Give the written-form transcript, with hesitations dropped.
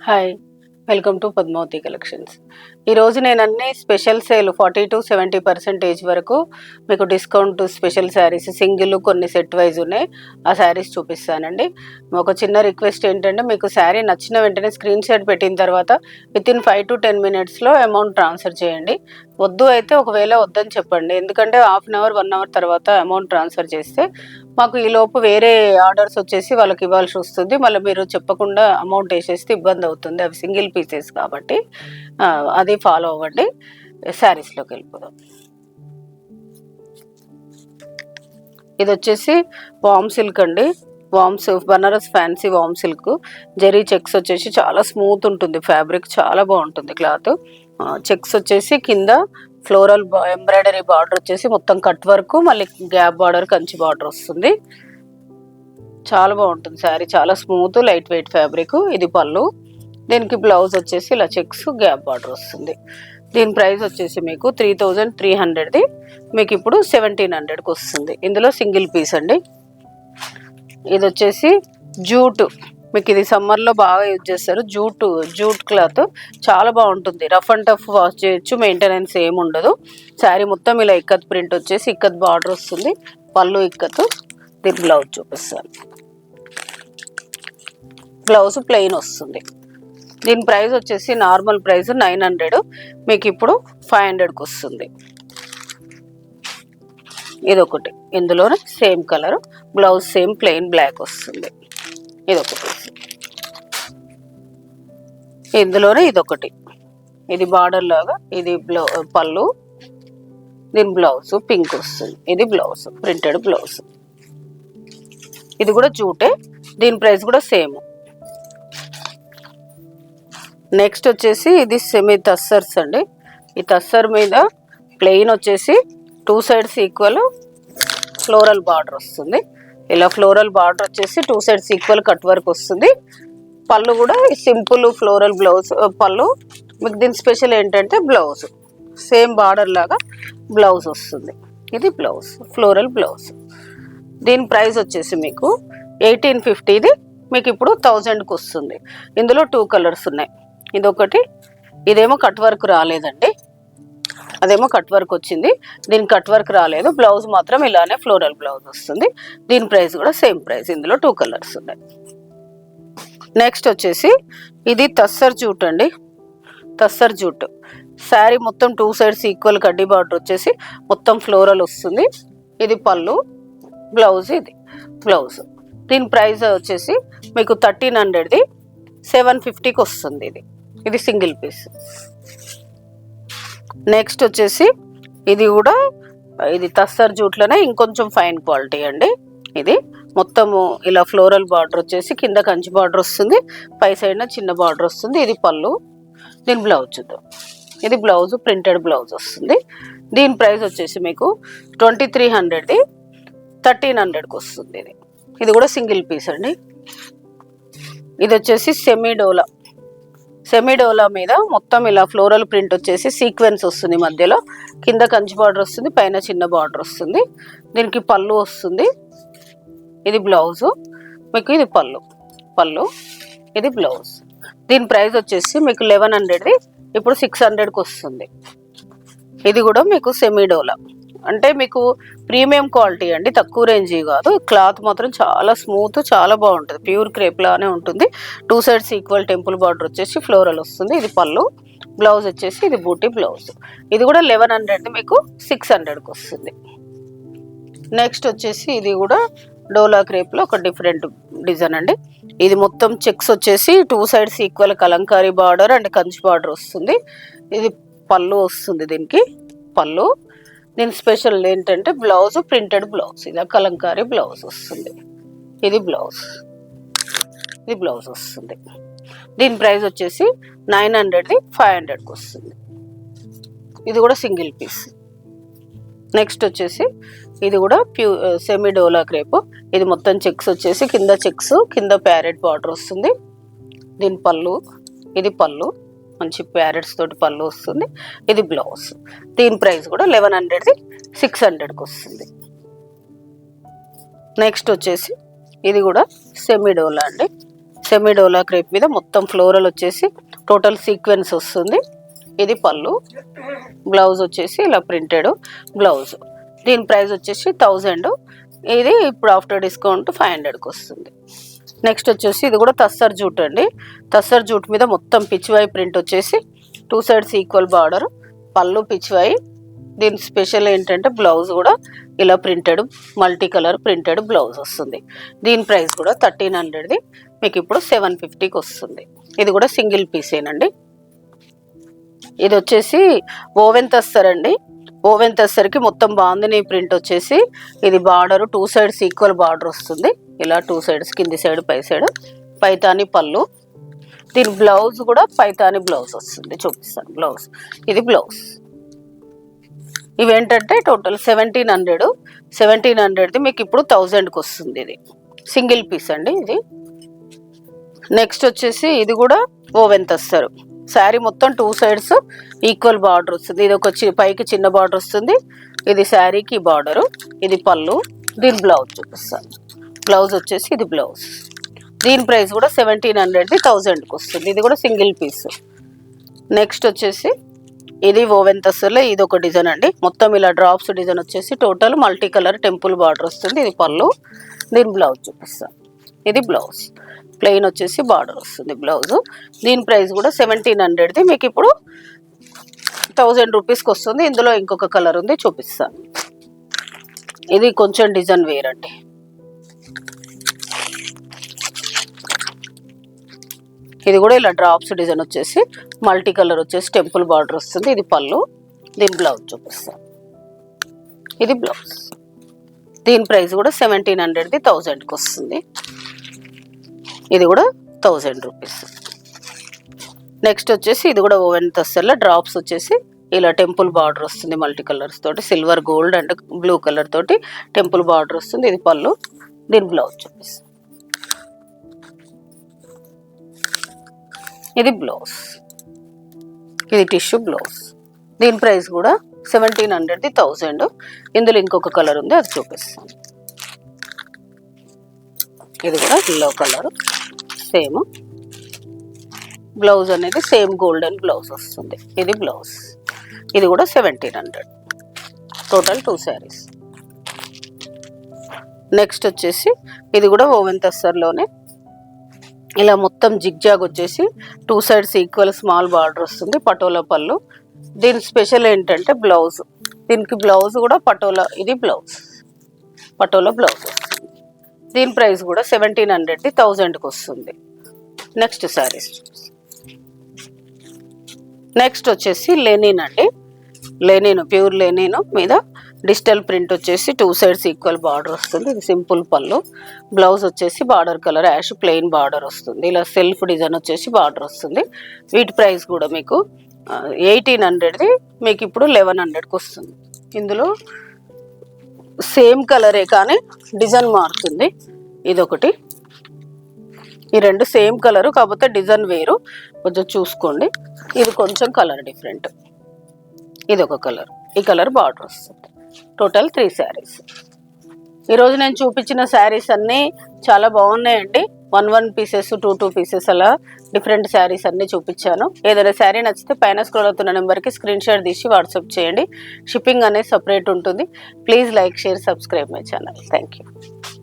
Hi, welcome to Padmavati collections. ఈరోజు నేను అన్ని స్పెషల్ సేల్ 40 to 70% వరకు మీకు డిస్కౌంట్ స్పెషల్ శారీస్ సింగిల్ కొన్ని సెట్ వైజ్ ఉన్నాయి. ఆ శారీస్ చూపిస్తానండి. ఒక చిన్న రిక్వెస్ట్ ఏంటంటే, మీకు శారీ నచ్చిన వెంటనే స్క్రీన్ షాట్ పెట్టిన తర్వాత వితిన్ 5 to 10 minutesలో అమౌంట్ ట్రాన్స్ఫర్ చేయండి. వద్దు అయితే ఒకవేళ వద్దని చెప్పండి. ఎందుకంటే హాఫ్ అన్ అవర్ 1 hour తర్వాత అమౌంట్ ట్రాన్స్ఫర్ చేస్తే మాకు ఈలోపు వేరే ఆర్డర్స్ వచ్చేసి వాళ్ళకి ఇవ్వాల్సి వస్తుంది. మళ్ళీ మీరు చెప్పకుండా అమౌంట్ వేసేస్తే ఇబ్బంది అవుతుంది. అవి సింగిల్ పీసెస్ కాబట్టి అది ఫాలో అవ్వండి. శారీస్లోకి వెళ్ళిపోదాం. ఇది వచ్చేసి వామ్ సిల్క్ అండి. బనారస్ ఫ్యాన్సీ వామ్ సిల్క్. జరీ చెక్స్ వచ్చేసి చాలా స్మూత్ ఉంటుంది. ఫ్యాబ్రిక్ చాలా బాగుంటుంది. క్లాత్ చెక్స్ వచ్చేసి కింద ఫ్లోరల్ ఎంబ్రాయిడరీ బార్డర్ వచ్చేసి మొత్తం కట్ వర్క్, మళ్ళీ గ్యాప్ బార్డర్, కంచి బార్డర్ వస్తుంది. చాలా బాగుంటుంది శారీ. చాలా స్మూత్ లైట్ వెయిట్ ఫ్యాబ్రిక్. ఇది పళ్ళు. దీనికి బ్లౌజ్ వచ్చేసి ఇలా చెక్స్ గ్యాప్ బార్డర్ వస్తుంది. దీని ప్రైస్ వచ్చేసి మీకు 3300ది మీకు ఇప్పుడు 1700కి వస్తుంది. ఇందులో సింగిల్ పీస్ అండి. ఇది వచ్చేసి జూట్. మీకు ఇది సమ్మర్లో బాగా యూజ్ చేస్తారు. జూట్ క్లాత్ చాలా బాగుంటుంది. రఫ్ అండ్ టఫ్ వాష్ చేయొచ్చు. మెయింటెనెన్స్ ఏమి ఉండదు. శారీ మొత్తం ఇలా ఇక్కత్ ప్రింట్ వచ్చేసి ఇక్కత్ బార్డర్ వస్తుంది. పళ్ళు ఇక్కత్. దీని బ్లౌజ్ చూపిస్తాను. బ్లౌజ్ ప్లెయిన్ వస్తుంది. దీని ప్రైస్ వచ్చేసి నార్మల్ ప్రైస్ 900, మీకు ఇప్పుడు 500కి వస్తుంది. ఇదొకటి. ఇందులోనే same colour blouse same plain black వస్తుంది. ఇదొకటి. ఇందులోనే ఇదొకటి. ఇది బార్డర్ లాగా. ఇది పళ్ళు. దీని బ్లౌజ్ పింక్ వస్తుంది. ఇది బ్లౌజ్ ప్రింటెడ్ బ్లౌజ్. ఇది కూడా జూటే. దీని ప్రైస్ కూడా సేమ్. నెక్స్ట్ వచ్చేసి ఇది సెమీ తస్సర్స్ అండి. ఈ తస్సర్ మీద ప్లెయిన్ వచ్చేసి 2 sides ఈక్వల్ ఫ్లోరల్ బార్డర్ వస్తుంది. ఇలా ఫ్లోరల్ బార్డర్ వచ్చేసి 2 sides ఈక్వల్ కట్ వర్క్ వస్తుంది. పళ్ళు కూడా సింపుల్ ఫ్లోరల్ బ్లౌజ్ పళ్ళు. మీకు దీని స్పెషల్ ఏంటంటే బ్లౌజ్ సేమ్ బార్డర్ లాగా బ్లౌజ్ వస్తుంది. ఇది బ్లౌజ్ ఫ్లోరల్ బ్లౌజ్. దీని ప్రైస్ వచ్చేసి మీకు 1850ది మీకు ఇప్పుడు 1000కి వస్తుంది. ఇందులో 2 కలర్స్ ఉన్నాయి. ఇదొకటి. ఇదేమో కట్ వర్క్ రాలేదండి. అదేమో కట్ వర్క్ వచ్చింది. దీనికి కట్ వర్క్ రాలేదు. బ్లౌజ్ మాత్రం ఇలానే ఫ్లోరల్ బ్లౌజ్ వస్తుంది. దీని ప్రైస్ కూడా సేమ్ ప్రైస్. ఇందులో 2 కలర్స్ ఉన్నాయి. నెక్స్ట్ వచ్చేసి ఇది తస్సర్ జూట్ అండి. తస్సర్ జూట్ శారీ మొత్తం 2 sides ఈక్వల్ కడ్డీ బార్డర్ వచ్చేసి మొత్తం ఫ్లోరల్ వస్తుంది. ఇది పళ్ళు. బ్లౌజ్ ఇది బ్లౌజ్. దీని ప్రైస్ వచ్చేసి మీకు 1300ది 750కి వస్తుంది. ఇది సింగిల్ పీస్. నెక్స్ట్ వచ్చేసి ఇది కూడా ఇది తస్సర్ జూట్లోనే ఇంకొంచెం ఫైన్ క్వాలిటీ అండి. ఇది మొత్తము ఇలా ఫ్లోరల్ బార్డర్ వచ్చేసి కింద కంచి బార్డర్ వస్తుంది. పై సైడ్న చిన్న బార్డర్ వస్తుంది. ఇది పళ్ళు. దీని బ్లౌజ్ చూద్దాం. ఇది బ్లౌజ్ ప్రింటెడ్ బ్లౌజ్ వస్తుంది. దీని ప్రైస్ వచ్చేసి మీకు 2300ది 1300కి వస్తుంది. ఇది కూడా సింగిల్ పీస్ అండి. ఇది వచ్చేసి సెమీడోలా మీద మొత్తం ఇలా ఫ్లోరల్ ప్రింట్ వచ్చేసి సీక్వెన్స్ వస్తుంది. మధ్యలో కింద కంచి బార్డర్ వస్తుంది. పైన చిన్న బార్డర్ వస్తుంది. దీనికి పళ్ళు వస్తుంది. ఇది బ్లౌజు మీకు. ఇది పళ్ళు. ఇది బ్లౌజ్. దీని ప్రైస్ వచ్చేసి మీకు 1100ది ఇప్పుడు 600కి వస్తుంది. ఇది కూడా మీకు సెమీడోలా అంటే మీకు ప్రీమియం క్వాలిటీ అండి. తక్కువ రేంజ్ కాదు. క్లాత్ మాత్రం చాలా స్మూత్, చాలా బాగుంటుంది. ప్యూర్ క్రేప్ లానే ఉంటుంది. 2 sides ఈక్వల్ టెంపుల్ బార్డర్ వచ్చేసి ఫ్లోరల్ వస్తుంది. ఇది పళ్ళు. బ్లౌజ్ వచ్చేసి ఇది బూటీ బ్లౌజ్. ఇది కూడా 1100 మీకు 600కి వస్తుంది. నెక్స్ట్ వచ్చేసి ఇది కూడా డోలా క్రేప్లో ఒక డిఫరెంట్ డిజైన్ అండి. ఇది మొత్తం చెక్స్ వచ్చేసి 2 sides equal Kalamkari border and Kanchi border వస్తుంది. ఇది పళ్ళు వస్తుంది. దీనికి పళ్ళు. దీని స్పెషల్ ఏంటంటే బ్లౌజ్ ప్రింటెడ్ బ్లౌజ్. ఇలా కలంకారీ బ్లౌజ్ వస్తుంది. ఇది బ్లౌజ్. ఇది బ్లౌజ్ వస్తుంది. దీని ప్రైస్ వచ్చేసి 900ది 500కి వస్తుంది. ఇది కూడా సింగిల్ పీస్. నెక్స్ట్ వచ్చేసి ఇది కూడా సెమీ డోలా క్రేప్. ఇది మొత్తం చెక్స్ వచ్చేసి కింద చెక్స్ కింద ప్యారెట్ బార్డర్ వస్తుంది. దీని పళ్ళు. ఇది పళ్ళు. మంచి ప్యారెట్స్ తోటి పళ్ళు వస్తుంది. ఇది బ్లౌజ్. దీని ప్రైస్ కూడా 1100ది 600కి వస్తుంది. నెక్స్ట్ వచ్చేసి ఇది కూడా సెమీడోలా అండి. సెమీ డోలా క్రేప్ మీద మొత్తం ఫ్లోరల్ వచ్చేసి టోటల్ సీక్వెన్స్ వస్తుంది. ఇది పళ్ళు. బ్లౌజ్ వచ్చేసి ఇలా ప్రింటెడ్ బ్లౌజ్. దీని ప్రైస్ వచ్చేసి 1000. ఇది ఇప్పుడు ఆఫ్టర్ డిస్కౌంట్ 500కి వస్తుంది. నెక్స్ట్ వచ్చేసి ఇది కూడా తస్సర్ జూట్ అండి. తస్సర్ జూట్ మీద మొత్తం పిచ్వాయి ప్రింట్ వచ్చేసి 2 సైడ్స్ ఈక్వల్ బార్డర్. పళ్ళు పిచ్వాయి. దీని స్పెషల్ ఏంటంటే బ్లౌజ్ కూడా ఇలా printed multi colour printed blouse వస్తుంది. దీని ప్రైస్ కూడా 1300ది మీకు ఇప్పుడు 750కి వస్తుంది. ఇది కూడా సింగిల్ పీసేనండి. ఇది వచ్చేసి ఓవెన్ తస్సర్ అండి. ఓవెన్ తస్సర్కి మొత్తం బాందిని ప్రింట్ వచ్చేసి ఇది బార్డర్ 2 సైడ్స్ ఈక్వల్ బార్డర్ వస్తుంది. ఇలా 2 సైడ్స్ కింది సైడ్ పై సైడ్ పైతాని పళ్ళు. దీని బ్లౌజ్ కూడా పైతాని బ్లౌజ్ వస్తుంది. చూపిస్తాను బ్లౌజ్. ఇది బ్లౌజ్. ఇవేంటంటే టోటల్ 1700ది మీకు ఇప్పుడు 1000కి వస్తుంది. ఇది సింగిల్ పీస్ అండి. ఇది నెక్స్ట్ వచ్చేసి ఇది కూడా ఓవెన్ తస్సర్. శారీ మొత్తం 2 సైడ్స్ ఈక్వల్ బార్డర్ వస్తుంది. ఇది ఒక పైకి చిన్న బార్డర్ వస్తుంది. ఇది శారీకి బార్డరు. ఇది పళ్ళు. దీని బ్లౌజ్ చూపిస్తాను. బ్లౌజ్ వచ్చేసి ఇది బ్లౌజ్. దీని ప్రైస్ కూడా 1700ది 1000కి వస్తుంది. ఇది కూడా సింగిల్ పీస్. నెక్స్ట్ వచ్చేసి ఇది ఓవెన్ తస్సర్లో ఇది ఒక డిజైన్ అండి. మొత్తం ఇలా డ్రాప్స్ డిజైన్ వచ్చేసి total multi colour temple border వస్తుంది. ఇది పళ్ళు. దీని బ్లౌజ్ చూపిస్తాను. ఇది బ్లౌజ్. ప్లెయిన్ వచ్చేసి బార్డర్ వస్తుంది బ్లౌజ్. దీని ప్రైస్ కూడా 1700ది మీకు ఇప్పుడు 1000 రూపీస్కి వస్తుంది. ఇందులో ఇంకొక కలర్ ఉంది చూపిస్తాను. ఇది కొంచెం డిజైన్ వేరండి. ఇది కూడా ఇలా డ్రాప్స్ డిజైన్ వచ్చేసి మల్టీ కలర్ వచ్చేసి టెంపుల్ బార్డర్ వస్తుంది. ఇది పళ్ళు. దీని బ్లౌజ్ చూపిస్తాను. ఇది బ్లౌజ్. దీని ప్రైస్ కూడా 1700ది 1000కి వస్తుంది. ఇది కూడా 1000 రూపీస్. నెక్స్ట్ వచ్చేసి ఇది కూడా ఓవెన్ తస్సర్లో డ్రాప్స్ వచ్చేసి ఇలా టెంపుల్ బార్డర్ వస్తుంది మల్టీ కలర్స్ తోటి. Silver gold and blue colour తోటి టెంపుల్ బార్డర్ వస్తుంది. ఇది పళ్ళు. దీని బ్లౌజ్ చూపిస్తాను. ఇది బ్లౌజ్. ఇది టిష్యూ బ్లౌజ్. దీని ప్రైస్ కూడా 1700ది 1000. ఇందులో ఇంకొక కలర్ ఉంది అది చూపిస్తాను. ఇది కూడా ఎల్లో కలర్. సేమ్ బ్లౌజ్ అనేది సేమ్ గోల్డెన్ బ్లౌజ్ వస్తుంది. ఇది బ్లౌజ్. ఇది కూడా 1700. టోటల్ 2 శారీస్. నెక్స్ట్ వచ్చేసి ఇది కూడా ఓవెన్ తస్సర్లోనే ఇలా మొత్తం జిగ్జాగ్ వచ్చేసి 2 సైడ్స్ ఈక్వల్ స్మాల్ బార్డర్ వస్తుంది. పటోలా పళ్ళు. దీని స్పెషల్ ఏంటంటే బ్లౌజ్. దీనికి బ్లౌజ్ కూడా పటోలా. ఇది బ్లౌజ్. పటోలా బ్లౌజ్ వస్తుంది. దీని ప్రైస్ కూడా 1700ది 1000కి వస్తుంది. నెక్స్ట్ శారీస్. నెక్స్ట్ వచ్చేసి లెనిన్ అండి. లెనిన్ ప్యూర్ లెనిన్ మీద డిజిటల్ ప్రింట్ వచ్చేసి 2 సైడ్స్ ఈక్వల్ బార్డర్ వస్తుంది. ఇది సింపుల్ పళ్ళు. బ్లౌజ్ వచ్చేసి border colour ash plain border వస్తుంది. ఇలా సెల్ఫ్ డిజైన్ వచ్చేసి బార్డర్ వస్తుంది. వీటి ప్రైస్ కూడా మీకు 1800ది మీకు ఇప్పుడు 1100కి వస్తుంది. ఇందులో సేమ్ కలరే కానీ డిజైన్ మారుతుంది. ఇదొకటి. ఈ రెండు సేమ్ కలరు కాకపోతే డిజైన్ వేరు. కొంచెం చూసుకోండి. ఇది కొంచెం కలర్ డిఫరెంట్. ఇది ఒక కలర్. ఈ కలర్ బార్డర్ వస్తుంది. టోటల్ 3 శారీస్. ఈరోజు నేను చూపించిన శారీస్ అన్నీ చాలా బాగున్నాయండి. 1 పీసెస్ 2 పీసెస్ అలా డిఫరెంట్ శారీస్ అన్నీ చూపించాను. ఏదైనా శారీ నచ్చితే పైన స్క్రోల్ అవుతున్న నెంబర్కి స్క్రీన్ షాట్ తీసి వాట్సాప్ చేయండి. షిప్పింగ్ అనేది సపరేట్ ఉంటుంది. Please like, share, subscribe my channel. Thank you.